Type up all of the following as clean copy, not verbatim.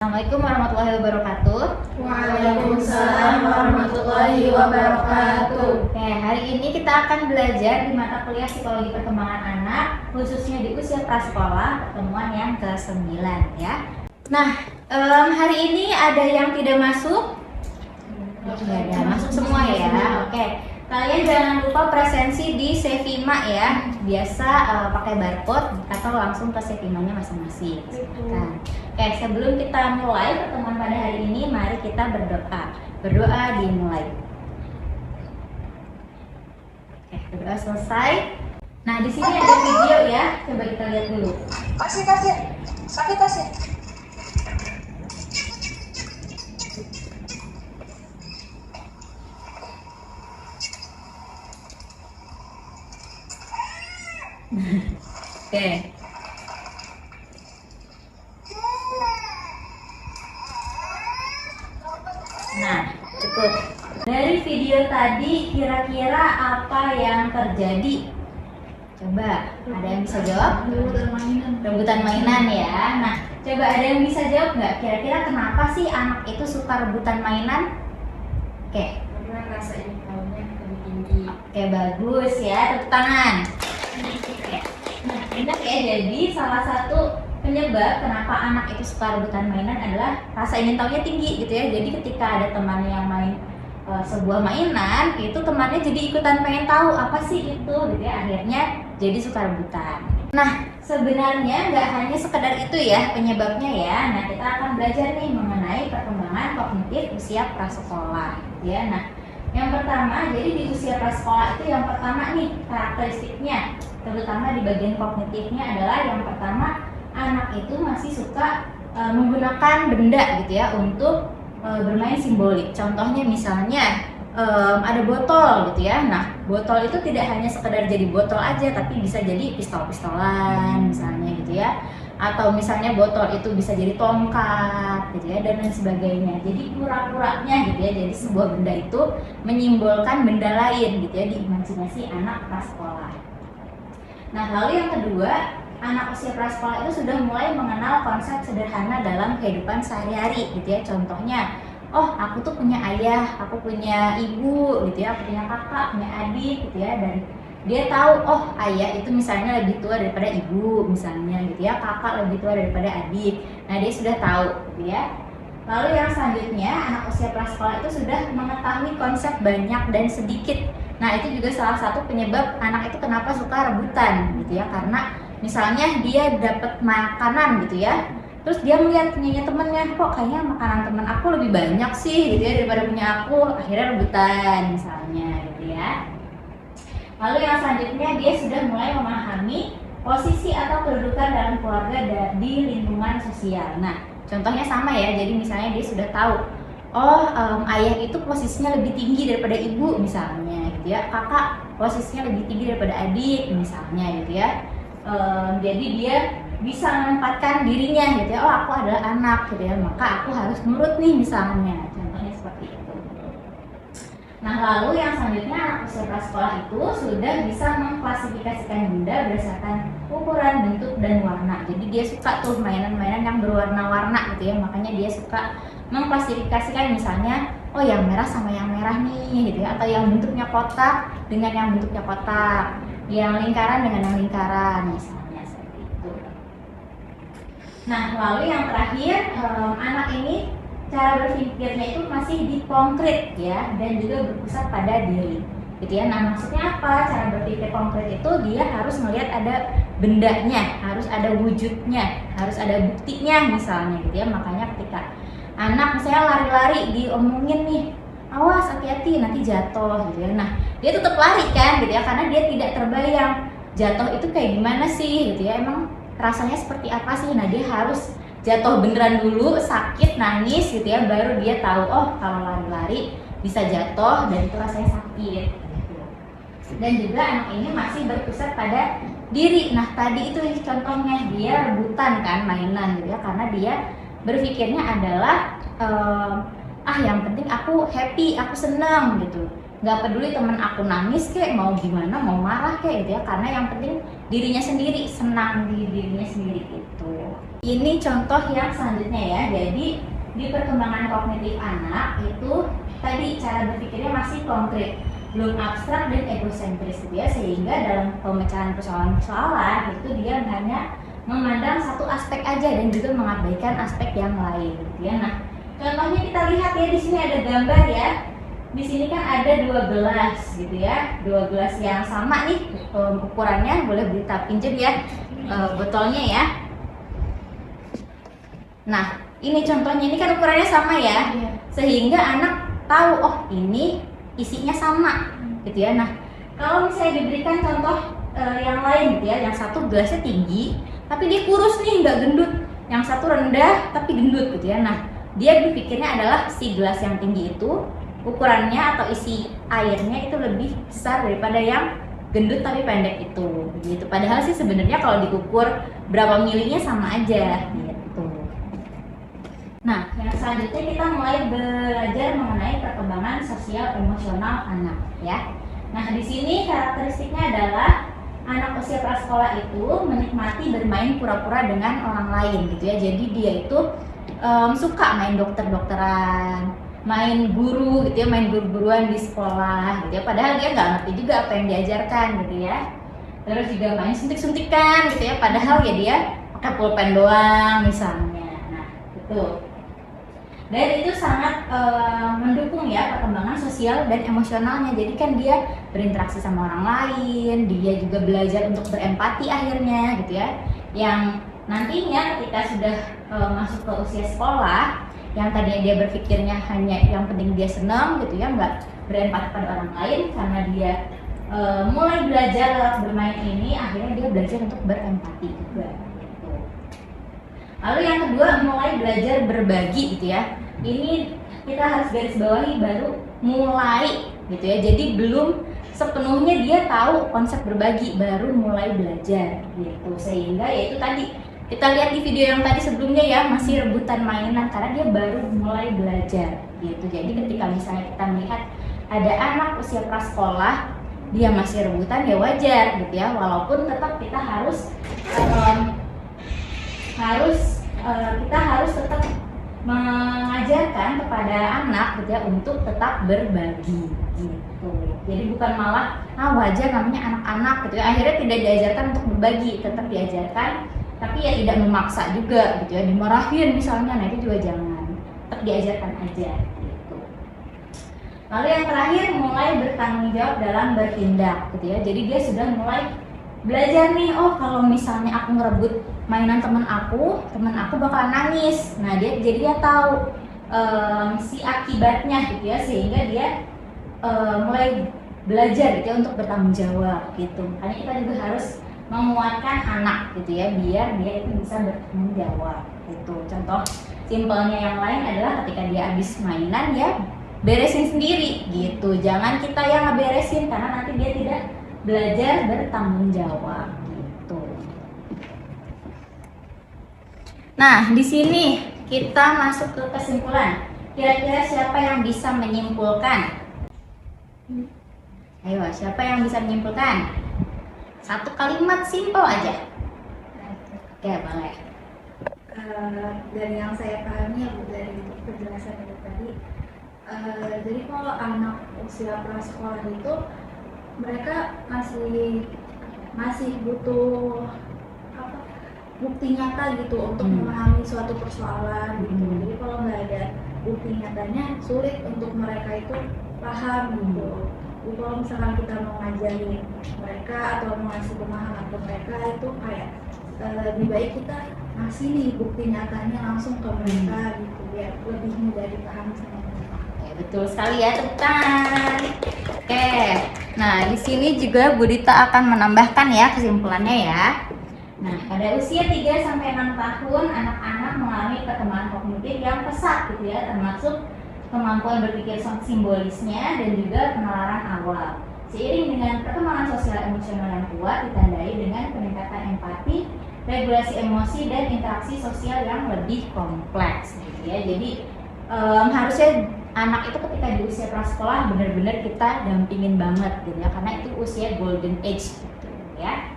Assalamualaikum warahmatullahi wabarakatuh. Waalaikumsalam warahmatullahi wabarakatuh. Oke, hari ini kita akan belajar di mata kuliah psikologi perkembangan anak, khususnya di usia prasekolah, pertemuan yang ke-9 ya. Nah, hari ini ada yang tidak masuk? Ya, masuk semua ya. Oke, kalian jangan lupa presensi di Sevima ya. Biasa pakai barcode atau langsung ke Sevimanya masing-masing. Nah, oke, sebelum kita mulai pertemuan pada hari ini, mari kita berdoa. Berdoa dimulai. Oke, berdoa selesai. Nah, di sini ada video ya. Coba kita lihat dulu. Kasih, sakit kasih. Oke. Nah, cukup. Dari video tadi kira-kira apa yang terjadi? Coba, ada yang bisa jawab? Rebutan mainan ya. Nah, coba ada yang bisa jawab nggak? Kira-kira kenapa sih anak itu suka rebutan mainan? Oke. Karena rasa ingin tahunya lebih tinggi. Oke, bagus ya. Tepuk tangan. Oke. Nah, enak ya. Jadi salah satu penyebab kenapa anak itu suka rebutan mainan adalah rasa ingin tahunya tinggi gitu ya. Jadi ketika ada teman yang main sebuah mainan, itu temannya jadi ikutan pengen tahu apa sih itu gitu ya. Akhirnya jadi suka rebutan. Nah, sebenarnya nggak hanya sekedar itu ya penyebabnya ya. Nah, kita akan belajar nih mengenai perkembangan kognitif usia prasekolah ya. Nah, yang pertama, jadi di usia prasekolah itu yang pertama nih karakteristiknya, terutama di bagian kognitifnya adalah yang pertama, anak itu masih suka menggunakan benda gitu ya untuk bermain simbolik. Contohnya misalnya ada botol gitu ya. Nah, botol itu tidak hanya sekedar jadi botol aja, tapi bisa jadi pistol-pistolan misalnya gitu ya. Atau misalnya botol itu bisa jadi tongkat gitu ya, dan lain sebagainya. Jadi pura-puranya gitu ya, jadi sebuah benda itu menyimbolkan benda lain gitu ya di imajinasi anak prasekolah. Nah, lalu yang kedua, anak usia prasekolah itu sudah mulai mengenal konsep sederhana dalam kehidupan sehari-hari gitu ya. Contohnya, oh aku tuh punya ayah, aku punya ibu gitu ya, aku punya kakak, punya adik gitu ya, dan dia tahu oh ayah itu misalnya lebih tua daripada ibu misalnya gitu ya, kakak lebih tua daripada adik. Nah, dia sudah tahu gitu ya. Lalu yang selanjutnya, anak usia prasekolah itu sudah mengetahui konsep banyak dan sedikit. Nah, itu juga salah satu penyebab anak itu kenapa suka rebutan gitu ya, karena misalnya dia dapat makanan gitu ya, terus dia melihat punyanya temennya, kok kayaknya makanan teman aku lebih banyak sih gitu ya daripada punya aku, akhirnya rebutan misalnya gitu ya. Lalu yang selanjutnya, dia sudah mulai memahami posisi atau kedudukan dalam keluarga di lingkungan sosial. Nah, contohnya sama ya, jadi misalnya dia sudah tahu, oh ayah itu posisinya lebih tinggi daripada ibu misalnya gitu ya, kakak posisinya lebih tinggi daripada adik misalnya gitu ya. Jadi dia bisa menempatkan dirinya gitu ya, oh aku adalah anak gitu ya, maka aku harus nurut nih misalnya, contohnya seperti itu. Nah, lalu yang selanjutnya, anak usia prasekolah itu sudah bisa mengklasifikasikan benda berdasarkan ukuran, bentuk, dan warna. Jadi dia suka tuh mainan-mainan yang berwarna-warna gitu ya, makanya dia suka mengklasifikasikan misalnya, oh yang merah sama yang merah nih gitu ya, atau yang bentuknya kotak dengan yang bentuknya kotak, yang lingkaran dengan yang lingkaran misalnya seperti itu. Nah, lalu yang terakhir, anak ini cara berpikirnya itu masih di konkret ya, dan juga berpusat pada diri gitu ya. Nah, maksudnya apa? Cara berpikir konkret itu dia harus melihat ada bendanya, harus ada wujudnya, harus ada buktinya misalnya gitu ya. Makanya ketika anak misalnya lari-lari diomongin nih, awas hati-hati nanti jatuh gitu ya. Nah, dia tetap lari kan gitu ya, karena dia tidak terbayang jatuh itu kayak gimana sih gitu ya, emang rasanya seperti apa sih. Nah, dia harus jatuh beneran dulu, sakit, nangis gitu ya, baru dia tahu oh kalau lari-lari bisa jatuh dan itu rasanya sakit gitu. Dan juga anak ini masih berpusat pada diri. Nah, tadi itu contohnya dia rebutan kan mainan gitu ya, karena dia berpikirnya adalah yang penting aku happy, aku senang gitu. nggak peduli temen aku nangis kayak mau gimana, mau marah kayak gitu ya, karena yang penting dirinya sendiri, senang di dirinya sendiri itu. Ini contoh yang selanjutnya ya. Jadi di perkembangan kognitif anak itu tadi cara berpikirnya masih konkret, belum abstrak dan egosentris gitu ya, sehingga dalam pemecahan persoalan-persoalan itu dia hanya memandang satu aspek aja dan juga mengabaikan aspek yang lain gitu ya. Nah, contohnya kita lihat ya, di sini ada gambar ya. Di sini kan ada 2 gelas gitu ya. 2 gelas yang sama nih ukurannya, boleh kita pinjam ya botolnya ya. Nah, ini contohnya, ini kan ukurannya sama ya. Sehingga anak tahu, oh ini isinya sama gitu ya. Nah, kalau misalnya diberikan contoh yang lain gitu ya, yang satu gelasnya tinggi tapi dia kurus nih, nggak gendut, yang satu rendah tapi gendut gitu ya. Nah, dia berpikirnya adalah si gelas yang tinggi itu ukurannya atau isi airnya itu lebih besar daripada yang gendut tapi pendek itu gitu. Padahal sih sebenarnya kalau diukur berapa milinya sama aja gitu. Nah, yang selanjutnya kita mulai belajar mengenai perkembangan sosial emosional anak ya. Nah, di sini karakteristiknya adalah anak usia prasekolah itu menikmati bermain pura-pura dengan orang lain gitu ya. Jadi dia itu suka main dokter-dokteran, main guru gitu ya, main guru-guruan di sekolah gitu ya. Padahal dia nggak ngerti juga apa yang diajarkan gitu ya. Terus juga main suntik-suntikan gitu ya. Padahal ya dia pakai pulpen doang misalnya. Nah, gitu. Dan itu sangat mendukung ya perkembangan sosial dan emosionalnya. Jadi kan dia berinteraksi sama orang lain, dia juga belajar untuk berempati akhirnya gitu ya. Yang nantinya ketika sudah masuk ke usia sekolah, yang tadinya dia berpikirnya hanya yang penting dia senang gitu ya, nggak berempati pada orang lain, karena dia mulai belajar lewat bermain ini, akhirnya dia belajar untuk berempati juga. Lalu yang kedua, mulai belajar berbagi gitu ya. Ini kita harus garis bawahi baru mulai gitu ya. Jadi belum sepenuhnya dia tahu konsep berbagi, baru mulai belajar gitu. Sehingga ya itu tadi kita lihat di video yang tadi sebelumnya ya, masih rebutan mainan karena dia baru mulai belajar gitu. Jadi ketika misalnya kita melihat ada anak usia prasekolah dia masih rebutan, ya wajar gitu ya. Walaupun tetap kita harus kita harus tetap mengajarkan kepada anak gitu ya untuk tetap berbagi gitu. Jadi bukan malah wajar namanya anak-anak gitu ya, akhirnya tidak diajarkan untuk berbagi, tetap diajarkan tapi ya tidak memaksa juga gitu ya, dimarahin misalnya, nah itu juga jangan, tetap diajarkan aja gitu. Lalu yang terakhir, mulai bertanggung jawab dalam bertindak gitu ya. Jadi dia sudah mulai belajar nih, oh kalau misalnya aku ngerebut mainan teman aku bakalan nangis. Nah dia jadi dia tahu si akibatnya gitu ya, sehingga dia mulai belajar gitu ya untuk bertanggung jawab gitu. Makanya kita juga harus menguatkan anak gitu ya, biar dia itu bisa bertanggung jawab gitu. Contoh simpelnya yang lain adalah ketika dia habis mainan ya beresin sendiri gitu. Jangan kita yang ngeberesin, karena nanti dia tidak belajar bertanggung jawab gitu. Nah, di sini kita masuk ke kesimpulan. Kira-kira siapa yang bisa menyimpulkan? Ayo, siapa yang bisa menyimpulkan? Satu kalimat simpel aja. Oke, boleh. Dari yang saya pahami ya Bu, dari penjelasan itu tadi, jadi kalau anak usia prasekolah itu mereka masih butuh bukti nyata gitu untuk memahami suatu persoalan gitu. Jadi kalau nggak ada bukti nyatanya, sulit untuk mereka itu paham gitu. Jadi kalau misalkan kita mau ngajarin mereka atau mau ngasih pemahaman ke mereka, itu kayak lebih baik kita ngasih nih bukti nyatanya langsung ke mereka gitu, biar lebih mudah dipahami sama mereka. Betul sekali ya, tepuk tangan. Oke, nah di sini juga Bu Dita akan menambahkan ya kesimpulannya ya. Nah, pada usia 3-6 tahun, anak-anak mengalami perkembangan kognitif yang pesat gitu ya, termasuk kemampuan berpikir simbolisnya dan juga penalaran awal. Seiring dengan perkembangan sosial emosional yang kuat, ditandai dengan peningkatan empati, regulasi emosi, dan interaksi sosial yang lebih kompleks gitu ya. Jadi harusnya anak itu ketika di usia prasekolah benar-benar kita dampingin banget gitu ya, karena itu usia golden age gitu ya.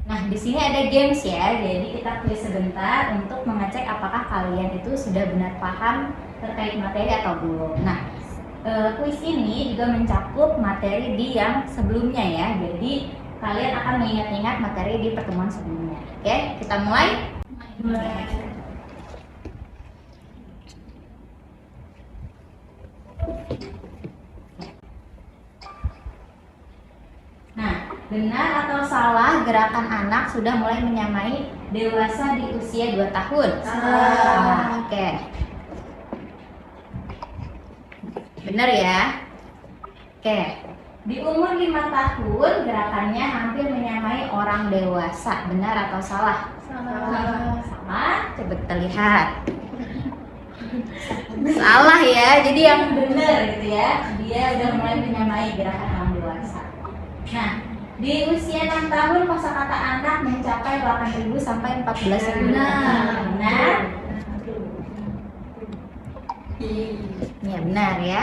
Nah, di sini ada games ya, jadi kita kuis sebentar untuk mengecek apakah kalian itu sudah benar paham terkait materi atau belum. Nah, kuis ini juga mencakup materi di yang sebelumnya ya, jadi kalian akan mengingat-ingat materi di pertemuan sebelumnya. Oke, kita mulai. Nah, benar atau salah gerakan anak sudah mulai menyamai dewasa di usia 2 tahun? Salah. Oke. Benar ya? Oke. Di umur 5 tahun gerakannya hampir menyamai orang dewasa. Benar atau salah? Salah. Salah. Coba kita lihat. Salah ya. Jadi yang benar gitu ya. Dia udah mulai menyamai gerakan orang dewasa. Nah, di usia 6 tahun kosakata anak mencapai 8.000 sampai 14.000. Benar. Ya, benar ya.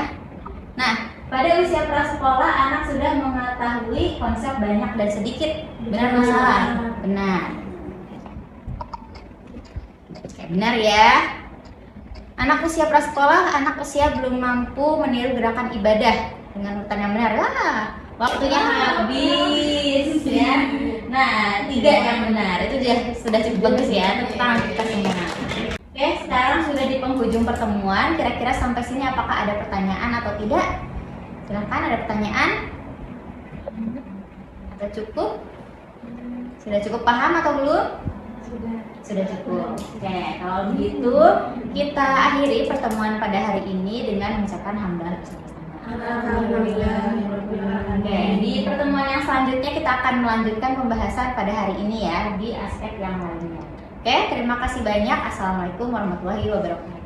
Nah, pada usia prasekolah anak sudah mengetahui konsep banyak dan sedikit. Benar atau salah? Benar. Oke, benar ya. Anak usia prasekolah, anak usia belum mampu meniru gerakan ibadah dengan urutan yang benar. Wah, waktunya habis ya. Nah, 3 yang benar. Itu sudah cukup bagus ya. Tepuk tangan kita semua. Oke, sekarang sudah di penghujung pertemuan. Kira-kira sampai sini apakah ada pertanyaan atau tidak? Silahkan, ada pertanyaan? Atau cukup? Sudah cukup paham atau belum? Sudah cukup. Oke, kalau begitu kita akhiri pertemuan pada hari ini dengan mengucapkan hamdalah bersama-sama. Oke, di pertemuan yang selanjutnya kita akan melanjutkan pembahasan pada hari ini ya di aspek yang lainnya. Oke, terima kasih banyak. Assalamualaikum warahmatullahi wabarakatuh.